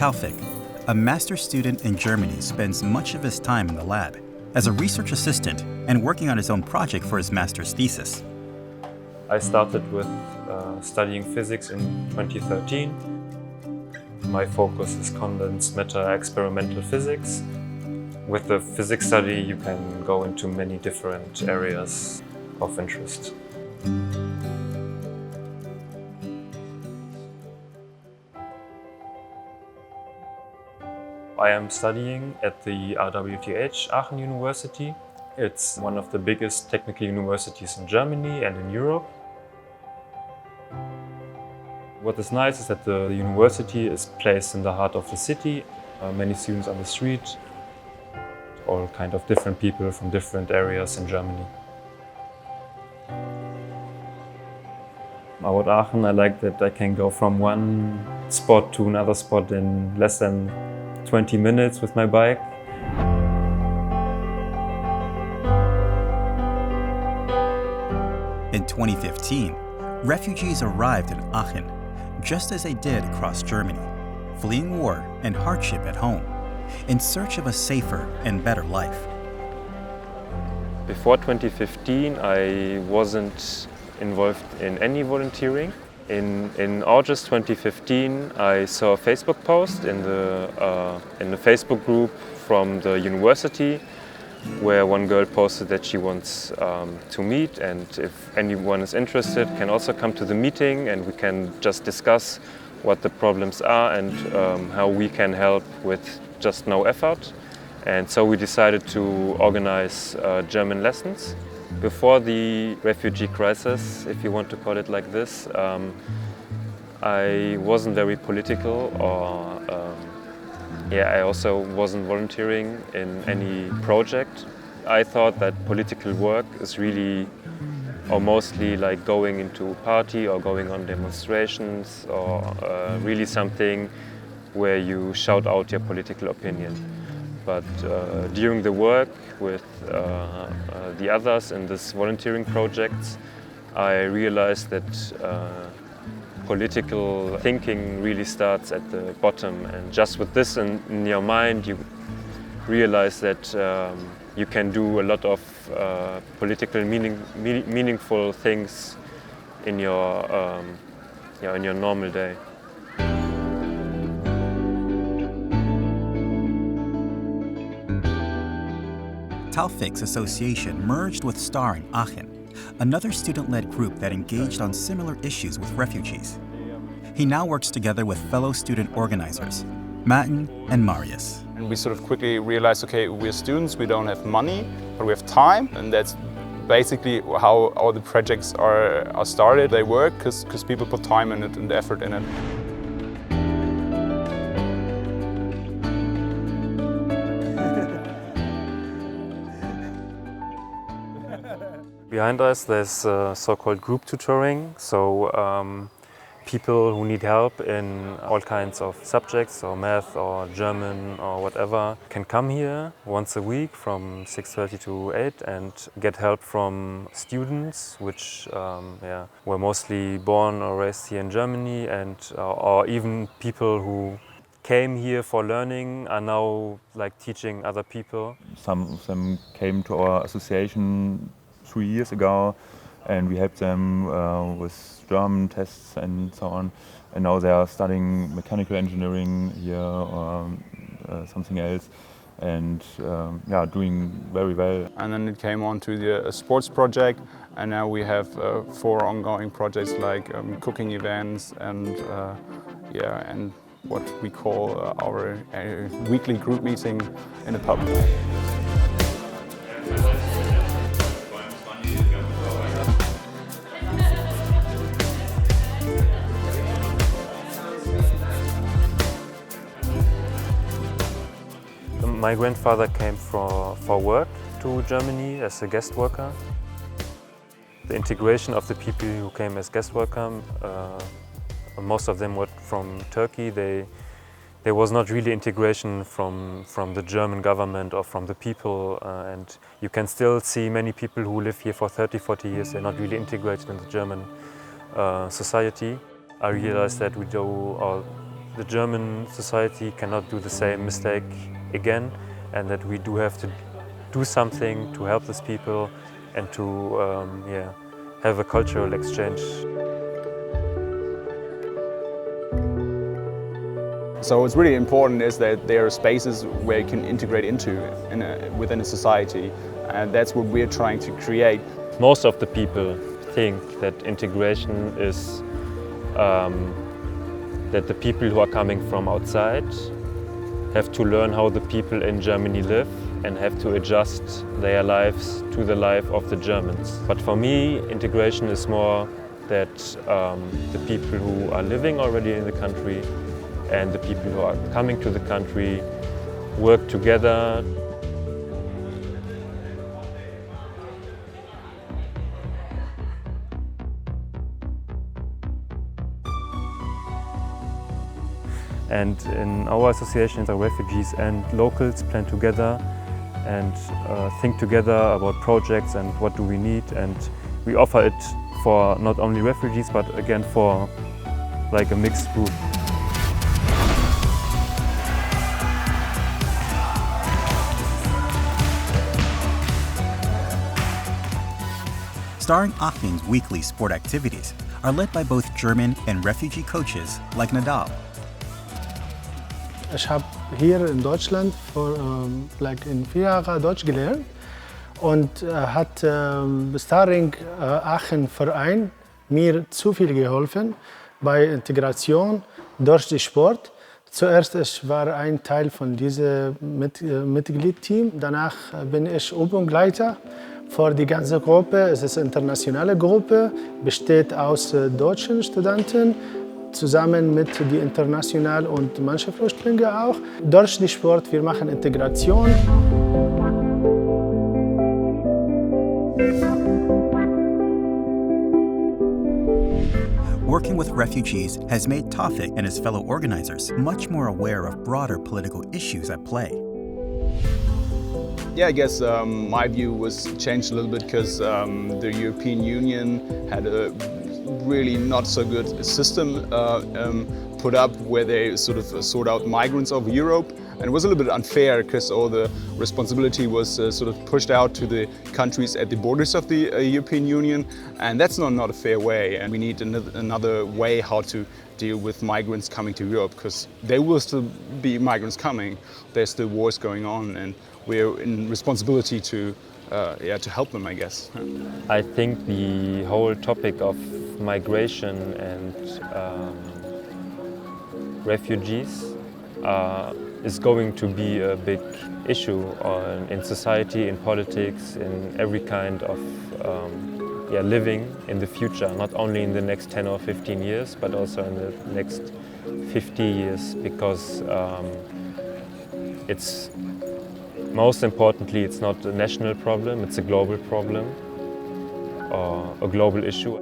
Taufik, a master's student in Germany, spends much of his time in the lab as a research assistant and working on his own project for his master's thesis. I started with studying physics in 2013. My focus is condensed matter experimental physics. With the physics study, you can go into many different areas of interest. I am studying at the RWTH Aachen University. It's one of the biggest technical universities in Germany and in Europe. What is nice is that the university is placed in the heart of the city. Many students on the street, all kind of different people from different areas in Germany. About Aachen, I like that I can go from one spot to another spot in less than 20 minutes with my bike. In 2015, refugees arrived in Aachen, just as they did across Germany, fleeing war and hardship at home, in search of a safer and better life. Before 2015, I wasn't involved in any volunteering. In August 2015, I saw a Facebook post in the Facebook group from the university, where one girl posted that she wants to meet, and if anyone is interested can also come to the meeting and we can just discuss what the problems are and how we can help with just no effort. And so we decided to organize German lessons. Before the refugee crisis, if you want to call it like this, I wasn't very political, or I also wasn't volunteering in any project. I thought that political work is really, or mostly, like going into a party or going on demonstrations, or really something where you shout out your political opinion. But during the work with the others in this volunteering projects, I realized that political thinking really starts at the bottom. And just with this in your mind, you realize that you can do a lot of political meaningful things in your normal day. Taufik's association merged with STAR in Aachen, another student-led group that engaged on similar issues with refugees. He now works together with fellow student organizers, Martin and Marius. And we sort of quickly realized, okay, we're students, we don't have money, but we have time, and that's basically how all the projects are started. They work because people put time in it and effort in it. Behind us there's so-called group tutoring, so people who need help in all kinds of subjects, or math or German or whatever, can come here once a week from 6:30 to 8 and get help from students which were mostly born or raised here in Germany, and or even people who came here for learning are now like teaching other people. Some of them came to our association 3 years ago, and we helped them with German tests and so on. And now they are studying mechanical engineering here or something else, and doing very well. And then it came on to the sports project, and now we have 4 ongoing projects like cooking events and and what we call our weekly group meeting in a pub. My grandfather came for work to Germany as a guest worker. The integration of the people who came as guest worker, most of them were from Turkey. There was not really integration from the German government or from the people, and you can still see many people who live here for 30, 40 years. They're not really integrated in the German society. I realized that we do the German society cannot do the same mistake again, and that we do have to do something to help these people and to have a cultural exchange. So what's really important is that there are spaces where you can integrate into within a society, and that's what we're trying to create. Most of the people think that integration is that the people who are coming from outside have to learn how the people in Germany live and have to adjust their lives to the life of the Germans. But for me, integration is more that the people who are living already in the country and the people who are coming to the country work together. And in our association, the refugees and locals plan together and think together about projects and what do we need, and we offer it for not only refugees but again for like a mixed group. Star in Aachen's weekly sport activities are led by both German and refugee coaches like Nadal. Ich habe hier in Deutschland in 4 Jahren Deutsch gelernt und hat Starring Aachen Verein mir zu viel geholfen bei Integration durch den Sport. Zuerst ich war ein Teil von diesem Mitgliedteam, danach bin ich Übungsleiter für die ganze Gruppe. Es ist eine internationale Gruppe, besteht aus deutschen Studenten, zusammen mit den internationalen und manchen Flüchtlingen auch. Durch den Sport, wir machen Integration. Working with refugees has made Taufik and his fellow organizers much more aware of broader political issues at play. Yeah, I guess my view was changed a little bit because the European Union had a really not so good system put up where they sort of sort out migrants of Europe, and it was a little bit unfair because all the responsibility was sort of pushed out to the countries at the borders of the European Union, and that's not a fair way, and we need another way how to deal with migrants coming to Europe, because there will still be migrants coming. There's still wars going on, and we're in responsibility to help them, I guess. I think the whole topic of migration and refugees is going to be a big issue in society, in politics, in every kind of living in the future, not only in the next 10 or 15 years, but also in the next 50 years, because it's most importantly, it's not a national problem, it's a global problem or a global issue.